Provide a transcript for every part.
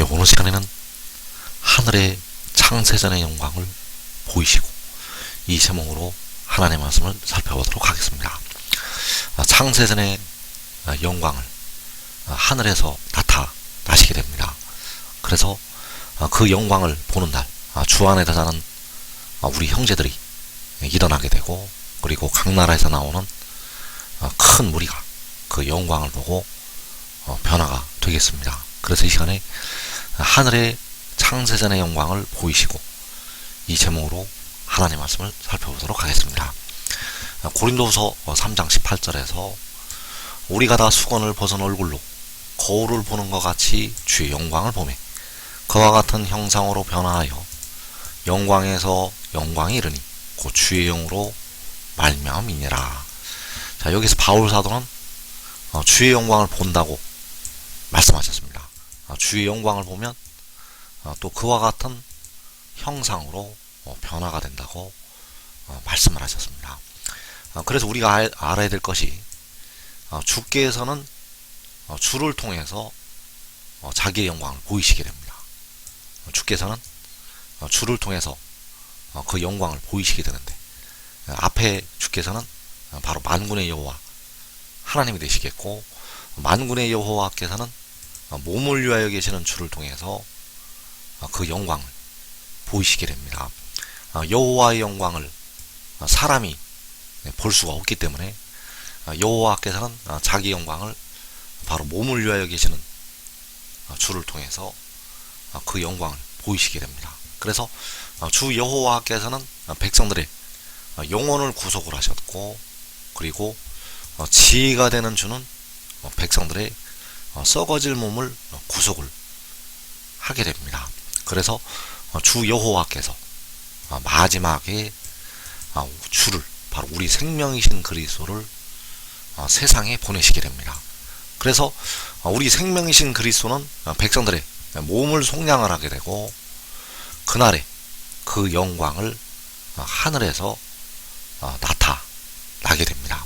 오늘 시간에는 하늘의 창세전의 영광을 보이시고, 이 제목으로 하나님의 말씀을 살펴보도록 하겠습니다. 창세전의 영광을 하늘에서 나타나시게 됩니다. 그래서 그 영광을 보는 날, 주 안에 사는 우리 형제들이 일어나게 되고, 그리고 각 나라에서 나오는 큰 무리가 그 영광을 보고 변화가 되겠습니다. 그래서 이 시간에 하늘의 창세전의 영광을 보이시고, 이 제목으로 하나님의 말씀을 살펴보도록 하겠습니다. 고린도후서 3장 18절에서 우리가 다 수건을 벗은 얼굴로 거울을 보는 것 같이 주의 영광을 보매 그와 같은 형상으로 변화하여 영광에서 영광이 이르니 곧 주의 영으로 말미암음이니라. 자, 여기서 바울 사도는 주의 영광을 본다고 말씀하셨습니다. 주의 영광을 보면 또 그와 같은 형상으로 변화가 된다고 말씀을 하셨습니다. 그래서 우리가 알아야 될 것이, 주께서는 주를 통해서 자기의 영광을 보이시게 됩니다. 주께서는 주를 통해서 그 영광을 보이시게 되는데, 앞에 주께서는 바로 만군의 여호와 하나님이 되시겠고, 만군의 여호와께서는 몸을 위하여 계시는 주를 통해서 그 영광을 보이시게 됩니다. 여호와의 영광을 사람이 볼 수가 없기 때문에 여호와께서는 자기 영광을 바로 몸을 위하여 계시는 주를 통해서 그 영광을 보이시게 됩니다. 그래서 주 여호와께서는 백성들의 영혼을 구속을 하셨고, 그리고 지혜가 되는 주는 백성들의 썩어질 몸을 구속을 하게 됩니다. 그래서 주 여호와께서 마지막에 주를, 바로 우리 생명이신 그리스도를 세상에 보내시게 됩니다. 그래서 우리 생명이신 그리스도는 백성들의 몸을 속량을 하게 되고, 그날에 그 영광을 하늘에서 나타나게 됩니다.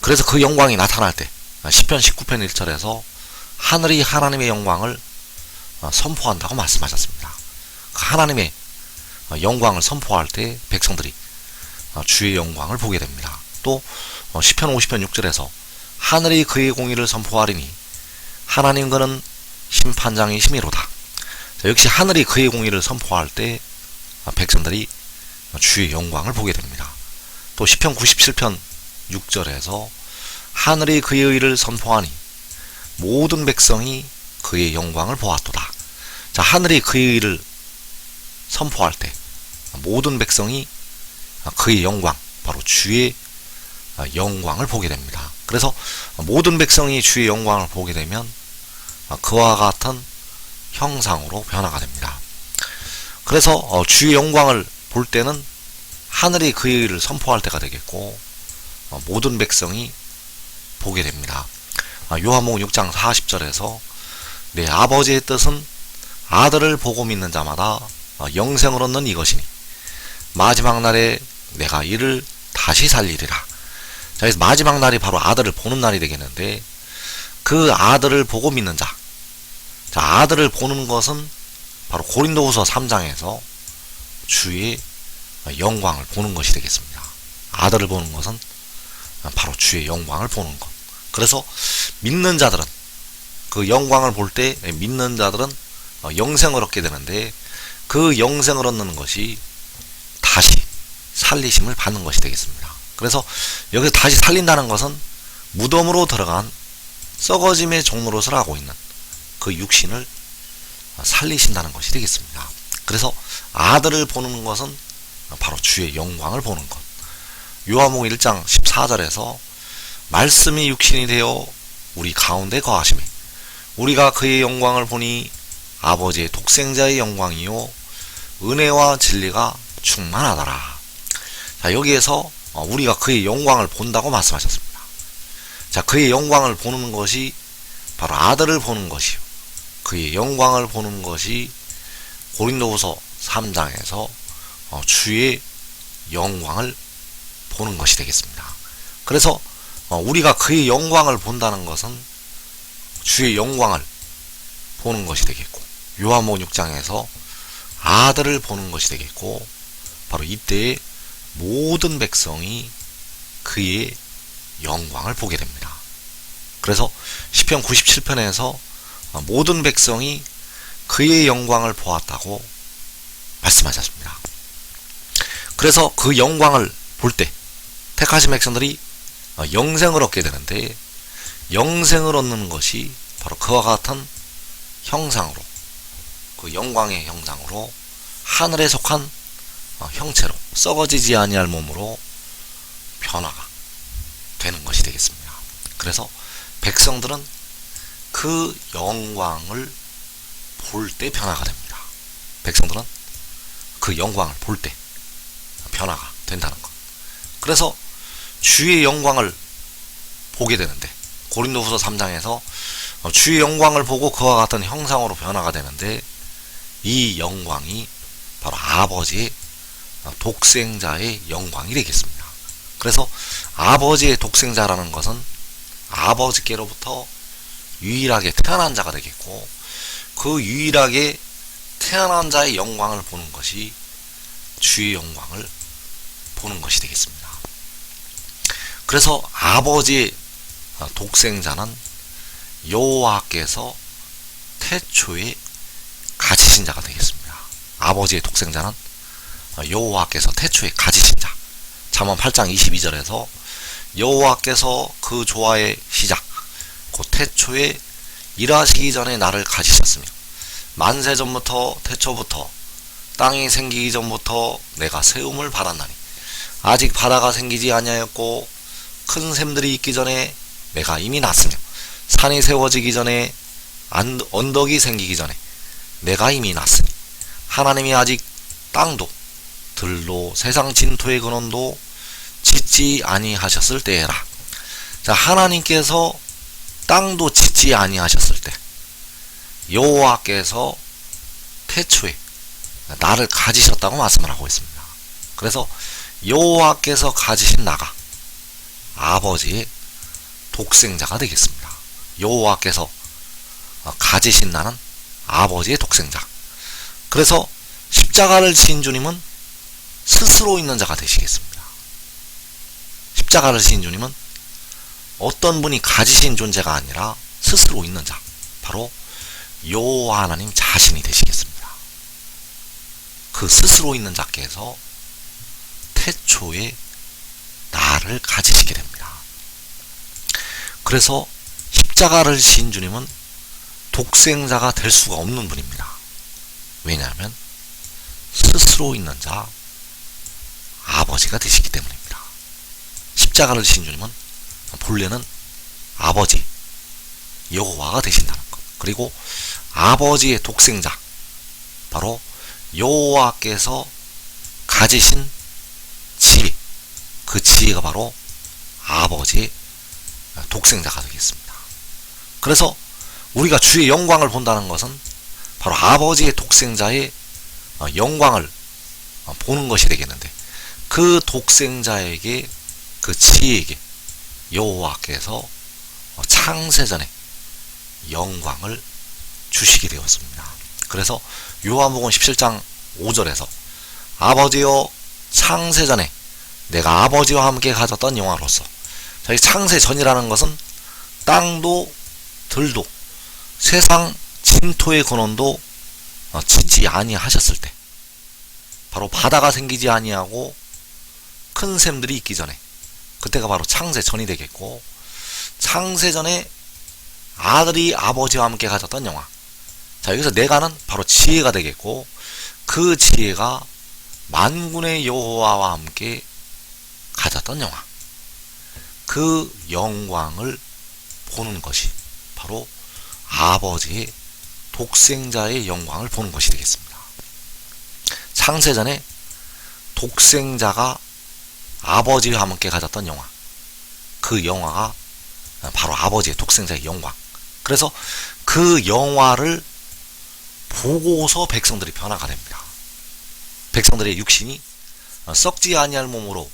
그래서 그 영광이 나타날 때 시편 19편 1절에서 하늘이 하나님의 영광을 선포한다고 말씀하셨습니다. 하나님의 영광을 선포할 때 백성들이 주의 영광을 보게 됩니다. 또 시편 50편 6절에서 하늘이 그의 공의를 선포하리니 하나님 그는 심판장이시미로다. 역시 하늘이 그의 공의를 선포할 때 백성들이 주의 영광을 보게 됩니다. 또 시편 97편 6절에서 하늘이 그의 의를 선포하니 모든 백성이 그의 영광을 보았도다. 자, 하늘이 그의 의를 선포할 때 모든 백성이 그의 영광, 바로 주의 영광을 보게 됩니다. 그래서 모든 백성이 주의 영광을 보게 되면 그와 같은 형상으로 변화가 됩니다. 그래서 주의 영광을 볼 때는 하늘이 그의 의를 선포할 때가 되겠고, 모든 백성이 보게 됩니다. 요한복음 6장 40절에서 내 아버지의 뜻은 아들을 보고 믿는 자마다 영생을 얻는 이것이니 마지막 날에 내가 이를 다시 살리리라. 자, 그래서 마지막 날이 바로 아들을 보는 날이 되겠는데, 그 아들을 보고 믿는 자, 자, 아들을 보는 것은 바로 고린도후서 3장에서 주의 영광을 보는 것이 되겠습니다. 아들을 보는 것은 바로 주의 영광을 보는 것. 그래서 믿는 자들은, 그 영광을 볼 때 믿는 자들은 영생을 얻게 되는데, 그 영생을 얻는 것이 다시 살리심을 받는 것이 되겠습니다. 그래서 여기서 다시 살린다는 것은 무덤으로 들어간 썩어짐의 종노릇을 하고 있는 그 육신을 살리신다는 것이 되겠습니다. 그래서 아들을 보는 것은 바로 주의 영광을 보는 것. 요한복음 1장 14절에서 말씀이 육신이 되어 우리 가운데 거하시매 우리가 그의 영광을 보니 아버지의 독생자의 영광이요 은혜와 진리가 충만하더라. 자, 여기에서 우리가 그의 영광을 본다고 말씀하셨습니다. 자, 그의 영광을 보는 것이 바로 아들을 보는 것이요, 그의 영광을 보는 것이 고린도후서 3장에서 주의 영광을 보는 것이 되겠습니다. 그래서 우리가 그의 영광을 본다는 것은 주의 영광을 보는 것이 되겠고, 요한복음 6장에서 아들을 보는 것이 되겠고, 바로 이때에 모든 백성이 그의 영광을 보게 됩니다. 그래서 시편 97편에서 모든 백성이 그의 영광을 보았다고 말씀하셨습니다. 그래서 그 영광을 볼 때 택하신 백성들이 영생을 얻게 되는데, 영생을 얻는 것이 바로 그와 같은 형상으로, 그 영광의 형상으로 하늘에 속한 형체로 썩어지지 아니할 몸으로 변화가 되는 것이 되겠습니다. 그래서 백성들은 그 영광을 볼 때 변화가 됩니다. 백성들은 그 영광을 볼 때 변화가 된다는 것. 그래서 주의 영광을 보게 되는데, 고린도후서 3장에서 주의 영광을 보고 그와 같은 형상으로 변화가 되는데, 이 영광이 바로 아버지의 독생자의 영광이 되겠습니다. 그래서 아버지의 독생자라는 것은 아버지께로부터 유일하게 태어난 자가 되겠고, 그 유일하게 태어난 자의 영광을 보는 것이 주의 영광을 보는 것이 되겠습니다. 그래서 아버지의 독생자는 여호와께서 태초에 가지신 자가 되겠습니다. 아버지의 독생자는 여호와께서 태초에 가지신 자. 잠언 8장 22절에서 여호와께서 그 조화의 시작, 곧 태초에 일하시기 전에 나를 가지셨으며 만세 전부터, 태초부터, 땅이 생기기 전부터 내가 세움을 받았나니 아직 바다가 생기지 아니하였고 큰 샘들이 있기 전에 내가 이미 났으며 산이 세워지기 전에 언덕이 생기기 전에 내가 이미 났으니 하나님이 아직 땅도 들도 세상 진토의 근원도 짓지 아니하셨을 때에라. 자, 하나님께서 땅도 짓지 아니하셨을 때 여호와께서 태초에 나를 가지셨다고 말씀을 하고 있습니다. 그래서 여호와께서 가지신 나가 아버지의 독생자가 되겠습니다. 여호와께서 가지신 나는 아버지의 독생자. 그래서 십자가를 지신 주님은 스스로 있는 자가 되시겠습니다. 십자가를 지신 주님은 어떤 분이 가지신 존재가 아니라 스스로 있는 자, 바로 여호와 하나님 자신이 되시겠습니다. 그 스스로 있는 자께서 태초에 나를 가지시게 됩니다. 그래서 십자가를 지신 주님은 독생자가 될 수가 없는 분입니다. 왜냐하면 스스로 있는 자 아버지가 되시기 때문입니다. 십자가를 지신 주님은 본래는 아버지 여호와가 되신다는 것, 그리고 아버지의 독생자, 바로 여호와께서 가지신 지혜, 그 지혜가 바로 아버지의 독생자가 되겠습니다. 그래서 우리가 주의 영광을 본다는 것은 바로 아버지의 독생자의 영광을 보는 것이 되겠는데, 그 독생자에게, 그 지혜에게 여호와께서 창세전에 영광을 주시게 되었습니다. 그래서 요한복음 17장 5절에서 아버지여 창세전에 내가 아버지와 함께 가졌던 영화로서, 이 창세전이라는 것은 땅도 들도 세상 진토의 근원도 짓지 아니하셨을 때, 바로 바다가 생기지 아니하고 큰 샘들이 있기 전에, 그때가 바로 창세전이 되겠고, 창세전에 아들이 아버지와 함께 가졌던 영화. 자, 여기서 내가는 바로 지혜가 되겠고, 그 지혜가 만군의 여호와와 함께 가졌던 영화. 그 영광을 보는 것이 바로 아버지의 독생자의 영광을 보는 것이 되겠습니다. 창세전에 독생자가 아버지와 함께 가졌던 영화, 그 영화가 바로 아버지의 독생자의 영광. 그래서 그 영화를 보고서 백성들이 변화가 됩니다. 백성들의 육신이 썩지 아니할 몸으로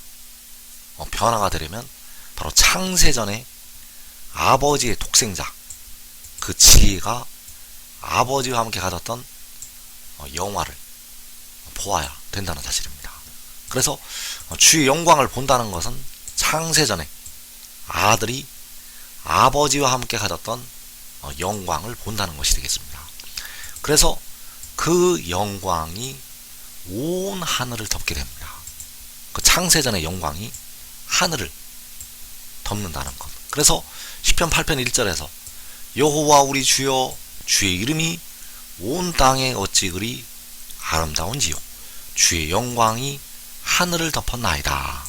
변화가 되려면 바로 창세전에 아버지의 독생자, 그 지혜가 아버지와 함께 가졌던 영화를 보아야 된다는 사실입니다. 그래서 주의 영광을 본다는 것은 창세전에 아들이 아버지와 함께 가졌던 영광을 본다는 것이 되겠습니다. 그래서 그 영광이 온 하늘을 덮게 됩니다. 그 창세전의 영광이 하늘을 덮는다는 것. 그래서 시편 8편 1절에서 여호와 우리 주여 주의 이름이 온 땅에 어찌 그리 아름다운지요 주의 영광이 하늘을 덮었나이다.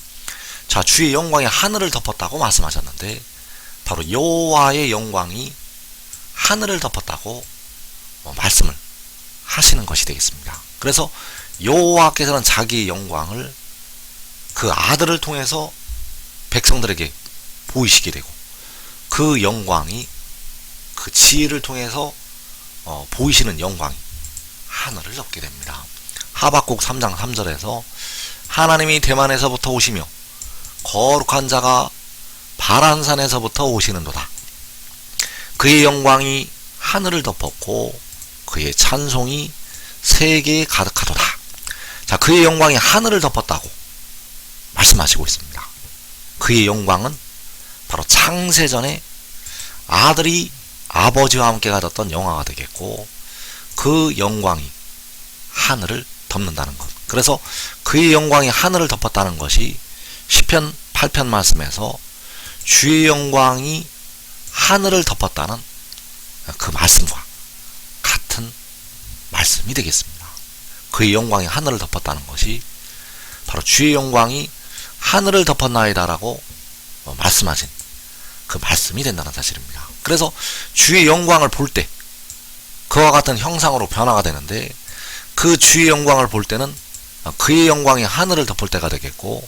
자, 주의 영광이 하늘을 덮었다고 말씀하셨는데 바로 여호와의 영광이 하늘을 덮었다고 말씀을 하시는 것이 되겠습니다. 그래서 여호와께서는 자기의 영광을 그 아들을 통해서 백성들에게 보이시게 되고 그 영광이 그 지혜를 통해서 보이시는 영광이 하늘을 덮게 됩니다. 하박국 3장 3절에서 하나님이 대만에서부터 오시며 거룩한 자가 바란산에서부터 오시는도다. 그의 영광이 하늘을 덮었고 그의 찬송이 세계에 가득하도다. 자, 그의 영광이 하늘을 덮었다고 말씀하시고 있습니다. 그의 영광은 바로 창세전에 아들이 아버지와 함께 가졌던 영광가 되겠고 그 영광이 하늘을 덮는다는 것. 그래서 그의 영광이 하늘을 덮었다는 것이 시편 8편 말씀에서 주의 영광이 하늘을 덮었다는 그 말씀과 같은 말씀이 되겠습니다. 그의 영광이 하늘을 덮었다는 것이 바로 주의 영광이 하늘을 덮었나이다 라고 말씀하신 그 말씀이 된다는 사실입니다. 그래서 주의 영광을 볼 때 그와 같은 형상으로 변화가 되는데 그 주의 영광을 볼 때는 그의 영광이 하늘을 덮을 때가 되겠고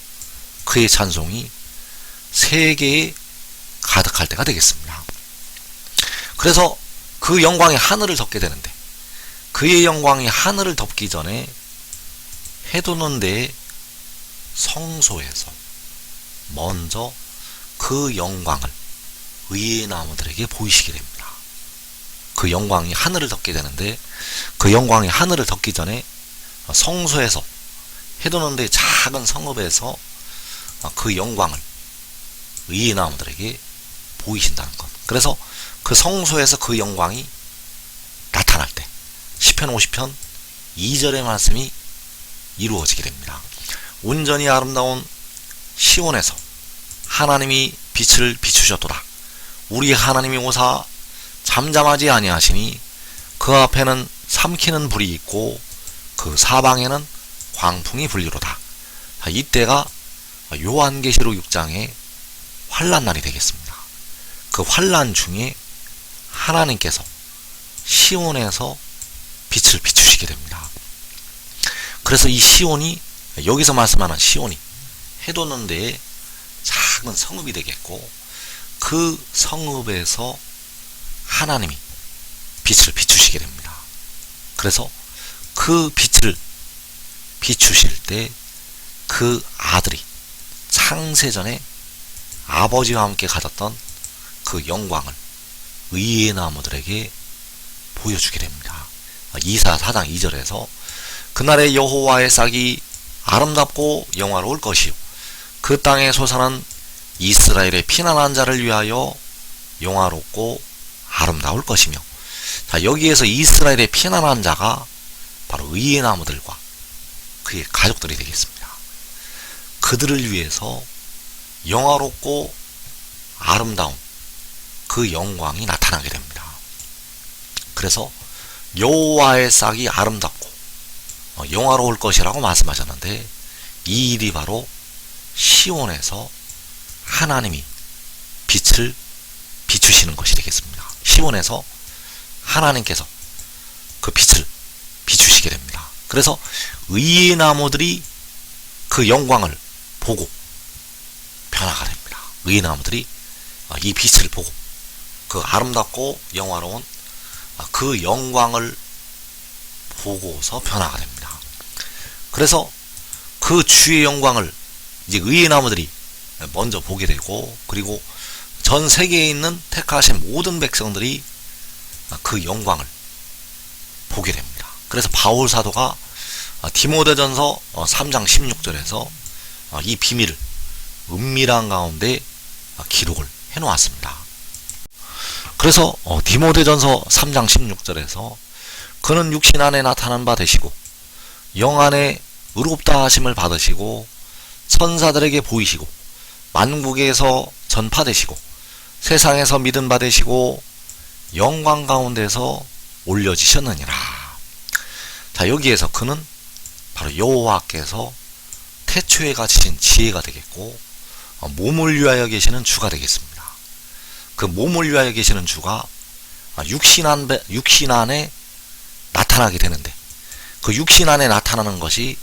그의 찬송이 세계에 가득할 때가 되겠습니다. 그래서 그 영광이 하늘을 덮게 되는데 그의 영광이 하늘을 덮기 전에 해돋는 데에 성소에서 먼저 그 영광을 의의 나무들에게 보이시게 됩니다. 그 영광이 하늘을 덮게 되는데 그 영광이 하늘을 덮기 전에 성소에서 해돋는 데 작은 성읍에서 그 영광을 의의 나무들에게 보이신다는 것. 그래서 그 성소에서 그 영광이 나타날 때 시편 50편 2절의 말씀이 이루어지게 됩니다. 온전히 아름다운 시온에서 하나님이 빛을 비추셨도다. 우리 하나님이 오사 잠잠하지 아니하시니 그 앞에는 삼키는 불이 있고 그 사방에는 광풍이 불리로다. 이때가 요한계시록 6장의 환란날이 되겠습니다. 그 환란 중에 하나님께서 시온에서 빛을 비추시게 됩니다. 그래서 이 시온이 여기서 말씀하는 시온이 해돋는 데에 작은 성읍이 되겠고 그 성읍에서 하나님이 빛을 비추시게 됩니다. 그래서 그 빛을 비추실 때 그 아들이 창세전에 아버지와 함께 가졌던 그 영광을 의의 나무들에게 보여주게 됩니다. 이사 4장 2절에서 그날의 여호와의 싹이 아름답고 영화로울 것이요 그 땅에 솟아난 이스라엘의 피난한 자를 위하여 영화롭고 아름다울 것이며. 자, 여기에서 이스라엘의 피난한 자가 바로 의의 나무들과 그의 가족들이 되겠습니다. 그들을 위해서 영화롭고 아름다운 그 영광이 나타나게 됩니다. 그래서 여호와의 싹이 아름답고 영화로울 것이라고 말씀하셨는데 이 일이 바로 시온에서 하나님이 빛을 비추시는 것이 되겠습니다. 시온에서 하나님께서 그 빛을 비추시게 됩니다. 그래서 의의 나무들이 그 영광을 보고 변화가 됩니다. 의의 나무들이 이 빛을 보고 그 아름답고 영화로운 그 영광을 보고서 변화가 됩니다. 그래서 그 주의 영광을 이제 의의 나무들이 먼저 보게 되고 그리고 전 세계에 있는 택하신 모든 백성들이 그 영광을 보게 됩니다. 그래서 바울 사도가 디모데전서 3장 16절에서 이 비밀을 은밀한 가운데 기록을 해 놓았습니다. 그래서 디모데전서 3장 16절에서 그는 육신 안에 나타난 바 되시고 영 안에 의롭다 하심을 받으시고 천사들에게 보이시고 만국에서 전파되시고 세상에서 믿음 받으시고 영광 가운데서 올려지셨느니라. 자, 여기에서 그는 바로 여호와께서 태초에 가지신 지혜가 되겠고 몸을 위하여 계시는 주가 되겠습니다. 그 몸을 위하여 계시는 주가 육신 안에 나타나게 되는데, 그 육신 안에 나타나는 것이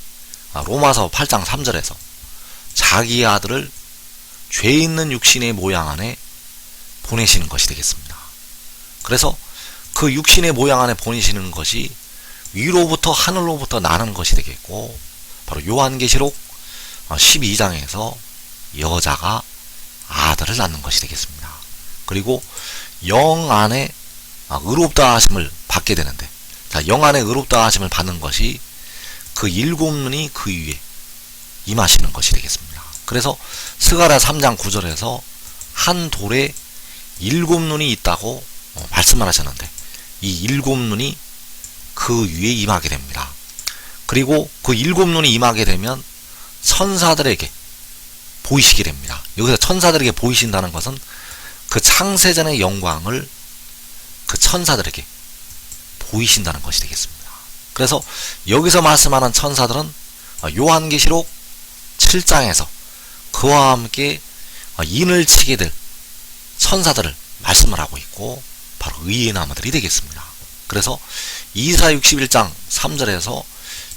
로마서 8장 3절에서 자기의 아들을 죄 있는 육신의 모양 안에 보내시는 것이 되겠습니다. 그래서 그 육신의 모양 안에 보내시는 것이 위로부터 하늘로부터 나는 것이 되겠고, 바로 요한계시록 12장에서 여자가 아들을 낳는 것이 되겠습니다. 그리고 영 안에 의롭다 하심을 받게 되는데, 자, 영 안에 의롭다 하심을 받는 것이 그 일곱 눈이 그 위에 임하시는 것이 되겠습니다. 그래서 스가랴 3장 9절에서 한 돌에 일곱 눈이 있다고 말씀을 하셨는데, 이 일곱 눈이 그 위에 임하게 됩니다. 그리고 그 일곱 눈이 임하게 되면 천사들에게 보이시게 됩니다. 여기서 천사들에게 보이신다는 것은 그 창세전의 영광을 그 천사들에게 보이신다는 것이 되겠습니다. 그래서 여기서 말씀하는 천사들은 요한계시록 7장에서 그와 함께 인을 치게 될 천사들을 말씀을 하고 있고, 바로 의의 나무들이 되겠습니다. 그래서 이사 61장 3절에서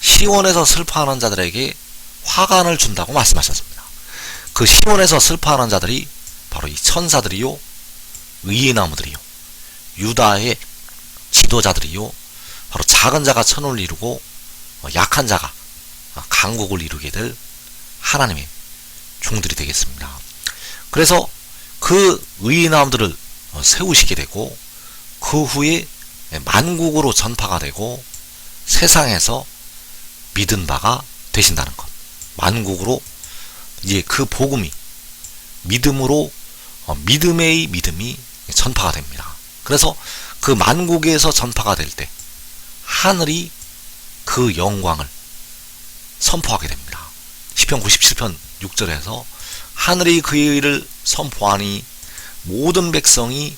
시온에서 슬퍼하는 자들에게 화관을 준다고 말씀하셨습니다. 그 시온에서 슬퍼하는 자들이 바로 이 천사들이요, 의의 나무들이요, 유다의 지도자들이요, 바로 작은 자가 천을 이루고 약한 자가 강국을 이루게 될 하나님의 종들이 되겠습니다. 그래서 그 의의 나무들을 세우시게 되고, 그 후에 만국으로 전파가 되고 세상에서 믿은 바가 되신다는 것. 만국으로 이제 그 복음이 믿음으로 믿음의 믿음이 전파가 됩니다. 그래서 그 만국에서 전파가 될 때 하늘이 그 영광을 선포하게 됩니다. 시편 97편 6절에서 하늘이 그의 일을 선포하니 모든 백성이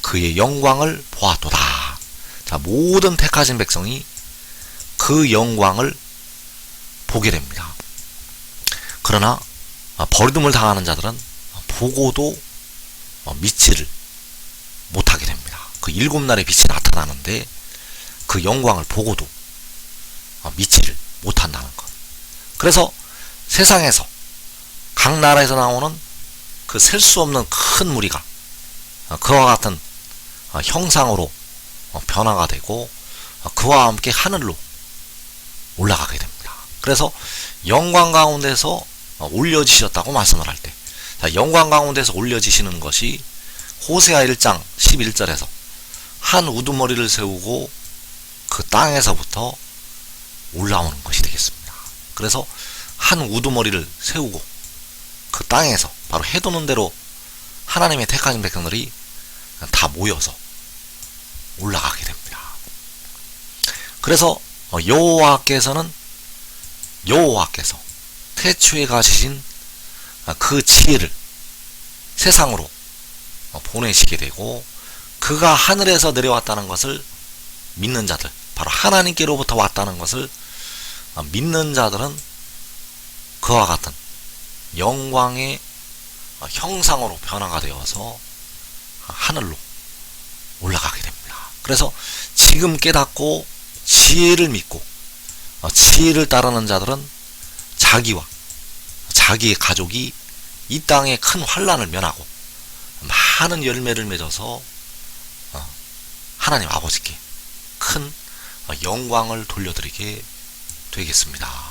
그의 영광을 보았도다. 자, 모든 택하신 백성이 그 영광을 보게 됩니다. 그러나 버림을 당하는 자들은 보고도 믿지를 못하게 됩니다. 그 일곱 날의 빛이 나타나는데 그 영광을 보고도 믿지를 못한다는 것. 그래서 세상에서 각 나라에서 나오는 그 셀 수 없는 큰 무리가 그와 같은 형상으로 변화가 되고 그와 함께 하늘로 올라가게 됩니다. 그래서 영광 가운데서 올려지셨다고 말씀을 할 때, 영광 가운데서 올려지시는 것이 호세아 1장 11절에서 한 우두머리를 세우고 그 땅에서부터 올라오는 것이 되겠습니다. 그래서 한 우두머리를 세우고 그 땅에서 바로 해도는 대로 하나님의 택하신 백성들이 다 모여서 올라가게 됩니다. 그래서 여호와께서 태초에 가지신 그 지혜를 세상으로 보내시게 되고, 그가 하늘에서 내려왔다는 것을 믿는 자들, 바로 하나님께로부터 왔다는 것을 믿는 자들은 그와 같은 영광의 형상으로 변화가 되어서 하늘로 올라가게 됩니다. 그래서 지금 깨닫고 지혜를 믿고 지혜를 따르는 자들은 자기와 자기의 가족이 이 땅에 큰 환난을 면하고 많은 열매를 맺어서 하나님 아버지께 큰 영광을 돌려드리게 되겠습니다.